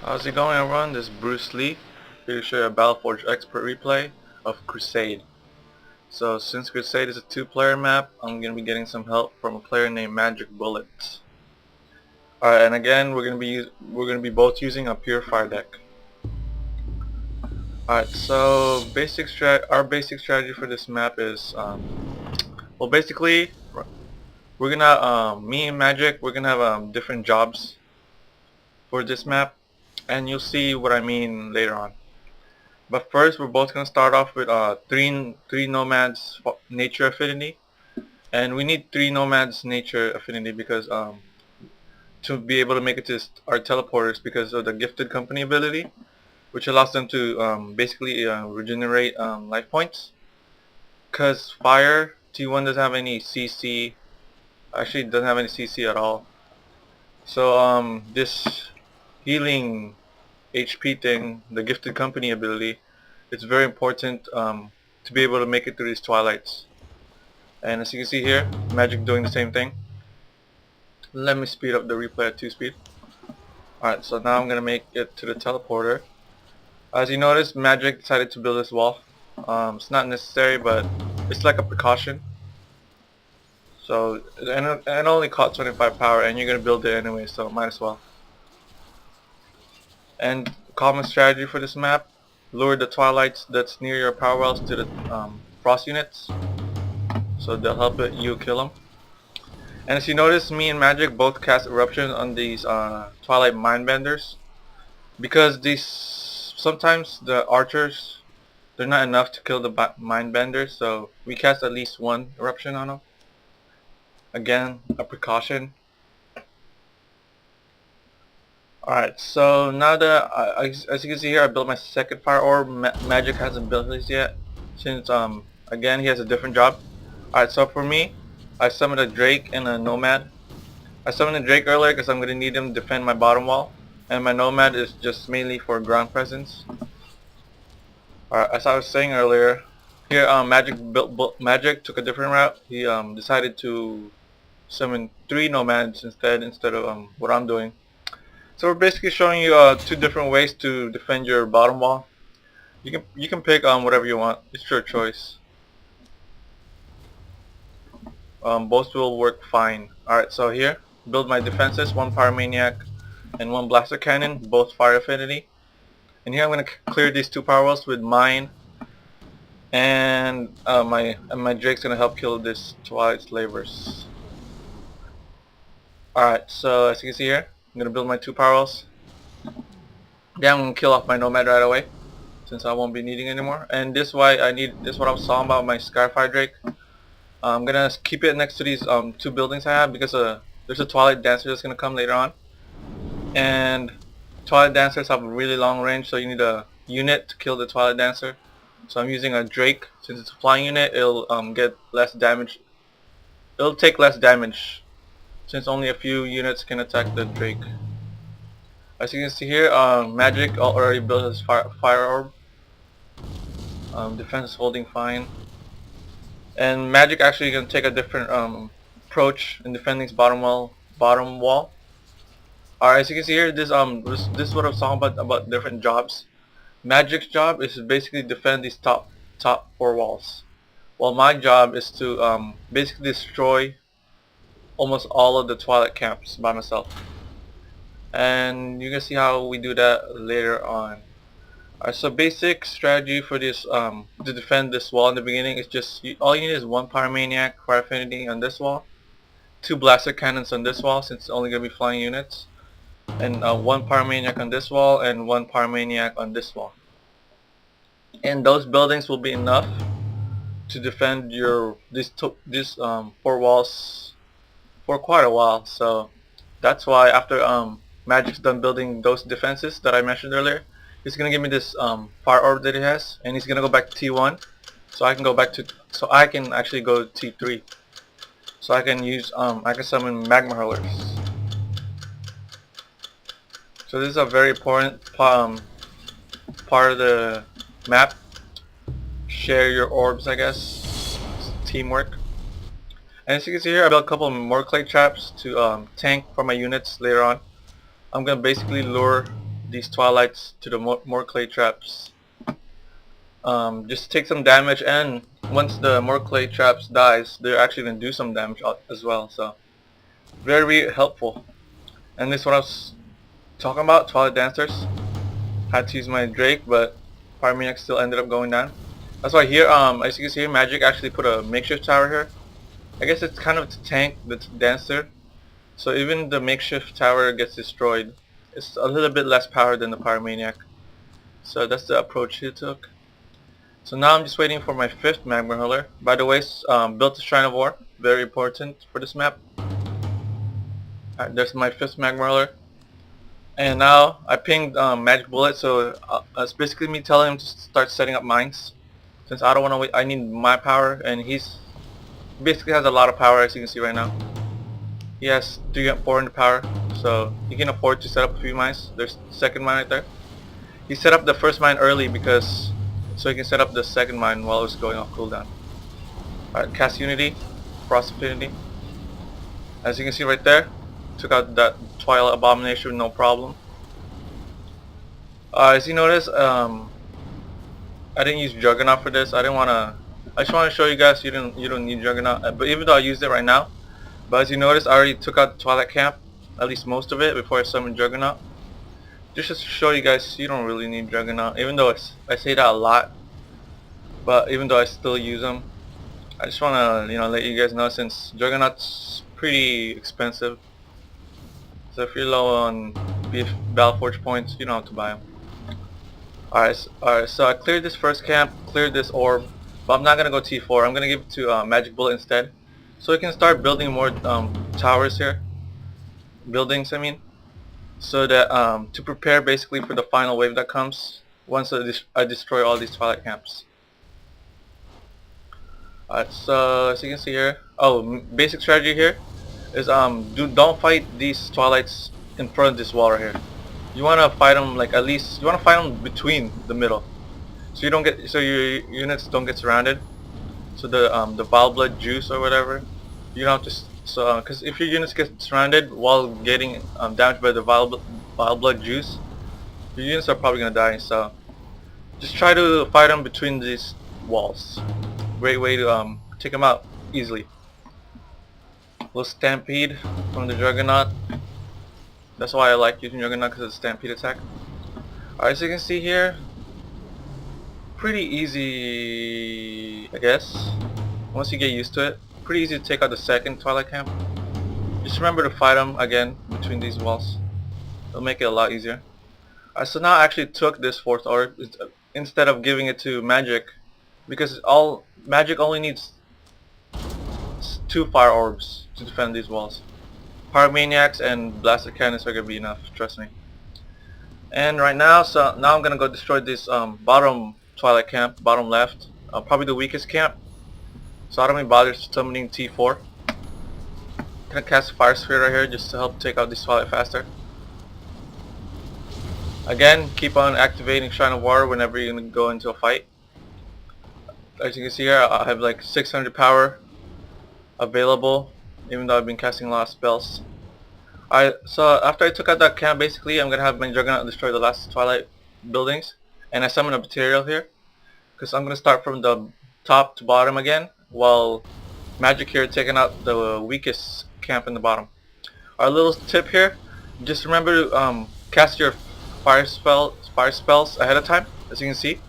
How's it going, everyone? This is BruisedLee, here to show you a BattleForge expert replay of Crusade. So since Crusade is a two-player map, I'm going to be getting some help from a player named MagicBullet. Alright, and again we're going to be both using a Purifier deck. Alright, so our basic strategy for this map is well, basically we're gonna me and Magic, we're gonna have different jobs for this map, and you'll see what I mean later on. But first, we're both going to start off with three nomads nature affinity, and we need three nomads nature affinity because to be able to make it to our teleporters because of the gifted company ability, which allows them to basically regenerate life points. Because fire T1 doesn't have any CC, actually doesn't have any CC at all. So this healing HP thing, the gifted company ability, it's very important to be able to make it through these twilights. And as you can see here, Magic doing the same thing. Let me speed up the replay at 2 speed. Alright, so now I'm going to make it to the teleporter. As you notice, Magic decided to build this wall. It's not necessary, but it's like a precaution. So, and it only costs 25 power, and you're going to build it anyway, so might as well. And common strategy for this map, lure the twilights that's near your power wells to the frost units, so they'll help you kill them. And as you notice, me and Magic both cast eruption on these twilight mindbenders, because these sometimes the archers, they're not enough to kill the mindbenders, so we cast at least one eruption on them. Again, a precaution. Alright, so now that as you can see here, I built my second fire orb. Magic hasn't built his yet, since again he has a different job. Alright, so for me, I summoned a Drake and a Nomad. I summoned a Drake earlier because I'm going to need him to defend my bottom wall, and my Nomad is just mainly for ground presence. Alright, as I was saying earlier, here Magic took a different route. He decided to summon 3 Nomads instead of what I'm doing. So we're basically showing you two different ways to defend your bottom wall. You can pick whatever you want. It's your choice. Both will work fine. Alright, so here, build my defenses, 1 Power Maniac and 1 Blaster Cannon, both fire affinity. And here I'm going to clear these 2 power wells with mine, and my Drake's going to help kill this Twilight Slavers. Alright, so as you can see here, I'm going to build my 2 power wells. Then I'm going to kill off my Nomad right away, since I won't be needing anymore. And this is what I was talking about my Skyfire Drake. I'm gonna keep it next to these 2 buildings I have, because there's a Twilight Dancer that's gonna come later on, and Twilight Dancers have a really long range, so you need a unit to kill the Twilight Dancer. So I'm using a Drake. Since it's a flying unit, it'll get less damage. It'll take less damage, since only a few units can attack the Drake. As you can see here, Magic already built his fire orb. Defense is holding fine. And Magic actually gonna take a different approach in defending his bottom wall. Alright, as you can see here, this is what I was talking about different jobs. Magic's job is to basically defend these top 4 walls, while my job is to basically destroy almost all of the Twilight camps by myself. And you can see how we do that later on. Alright, so basic strategy for this to defend this wall in the beginning is just all you need is 1 Power Maniac, Fire Affinity on this wall, 2 Blaster Cannons on this wall since it's only going to be flying units, and 1 Power Maniac on this wall and 1 Power Maniac on this wall. And those buildings will be enough to defend these 4 walls for quite a while. So that's why after Magic's done building those defenses that I mentioned earlier, he's gonna give me this fire orb that he has, and he's gonna go back to T1, so I can actually go to T3, so I can use I can summon magma hurlers. So this is a very important part of the map. Share your orbs, I guess. It's teamwork. And as you can see here, I built a couple more clay traps to tank for my units later on. I'm gonna basically lure these twilights to the more clay traps. Just take some damage, and once the more clay traps dies, they're actually going to do some damage as well, so very helpful. And this is what I was talking about, Twilight Dancers. Had to use my Drake, but Pyromaniac still ended up going down. That's why here, as you can see here, Magic actually put a makeshift tower here. I guess it's kind of to tank the Dancer, so even the makeshift tower gets destroyed. It's a little bit less power than the Pyromaniac. So that's the approach he took. So now I'm just waiting for my 5th Magma Hurler. By the way, built the Shrine of War, very important for this map. Alright, there's my 5th Magma Hurler. And now I pinged MagicBullet, so it's basically me telling him to start setting up mines. Since I don't want to wait, I need my power, and he's basically has a lot of power, as you can see right now. He has 400 power, so he can afford to set up a few mines. There's the 2nd mine right there. He set up the 1st mine early because so he can set up the 2nd mine while it was going off cooldown. Alright, cast Unity, Frost Affinity. As you can see right there, took out that Twilight Abomination no problem. As you notice, I didn't use Juggernaut for this. I just want to show you guys you don't need Juggernaut. But even though I used it right now, but as you notice, I already took out the Twilight Camp, at least most of it, before I summoned Juggernaut. Just to show you guys, you don't really need Juggernaut, even though I say that a lot. But even though I still use them, I just want to let you guys know, since Juggernaut's pretty expensive. So if you're low on BattleForge points, you don't have to buy them. Alright, so I cleared this 1st camp, cleared this orb, but I'm not gonna go T4. I'm gonna give it to MagicBullet instead, so we can start building more towers here, buildings I mean, so that to prepare basically for the final wave that comes once I destroy all these Twilight camps. Alright, so as you can see here, basic strategy here is don't fight these Twilights in front of this wall right here. You want to fight them like, at least you want to fight them between the middle, so your units don't get surrounded. So the vile blood juice or whatever, you don't have to. Because if your units get surrounded while getting damaged by the vile blood juice, your units are probably gonna die. So just try to fight them between these walls. Great way to take them out easily. Little stampede from the Juggernaut. That's why I like using Juggernaut, because it's a stampede attack. Alright, so you can see here, pretty easy, I guess. Once you get used to it, pretty easy to take out the 2nd Twilight Camp. Just remember to fight them again between these walls. It'll make it a lot easier. Alright, so now I actually took this 4th orb instead of giving it to Magic, because Magic only needs 2 fire orbs to defend these walls. Pyromaniacs and Blaster Cannons are gonna be enough, trust me. And right now, so now I'm gonna go destroy this bottom Twilight camp, bottom left, probably the weakest camp. So I don't even bother summoning T4. Gonna cast Fire Sphere right here just to help take out this Twilight faster. Again, keep on activating Shrine of War whenever you're gonna go into a fight. As you can see here, I have like 600 power available, even though I've been casting a lot of spells. Alright, so after I took out that camp, basically I'm gonna have my Juggernaut destroy the last Twilight buildings, and I summon a material here, because I'm gonna start from the top to bottom again, while Magic here taking out the weakest camp in the bottom. Our little tip here, just remember to cast your fire spells ahead of time. As you can see,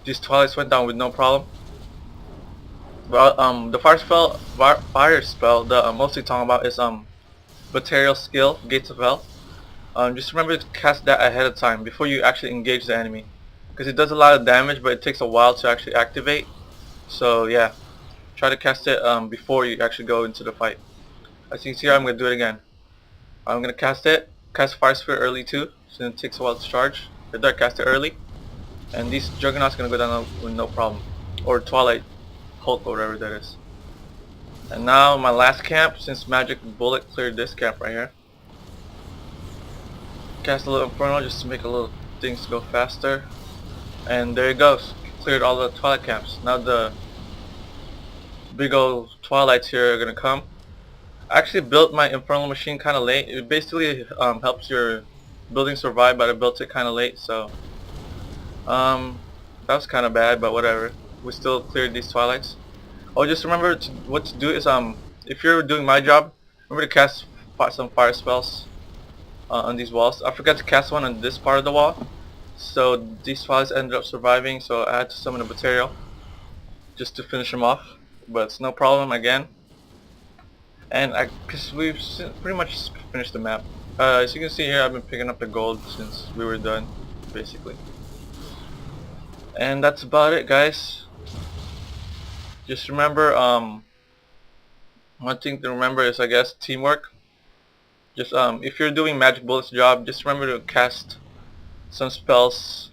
these Twilights went down with no problem. Well, the fire spell that I'm mostly talking about is Material Skill, Gates of Hell. Just remember to cast that ahead of time before you actually engage the enemy, because it does a lot of damage, but it takes a while to actually activate. So yeah, try to cast it before you actually go into the fight. As you can see here, I'm going to do it again. I'm going to cast Fire Sphere early too, so it takes a while to charge. If I cast it early, and these Juggernaut's going to go down with no problem. Or Twilight Hulk or whatever that is. And now my last camp, since MagicBullet cleared this camp right here. Cast a little Inferno just to make a little things go faster. And there it goes. Cleared all the Twilight camps. Now the big old Twilights here are gonna come. I actually built my Infernal Machine kinda late. It basically helps your building survived, but I built it kind of late, so that was kind of bad, but whatever. We still cleared these twilights. Oh, just remember what to do is if you're doing my job, remember to cast some fire spells on these walls. I forgot to cast one on this part of the wall, so these twilights ended up surviving. So I had to summon a material just to finish them off, but it's no problem again. And because we've pretty much finished the map. As you can see here, I've been picking up the gold since we were done, basically. And that's about it, guys. Just remember, one thing to remember is, I guess, teamwork. Just if you're doing MagicBullet's job, just remember to cast some spells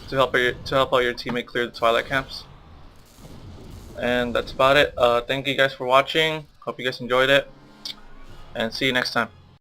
to help out your teammate clear the twilight camps. And that's about it. Thank you guys for watching. Hope you guys enjoyed it, and see you next time.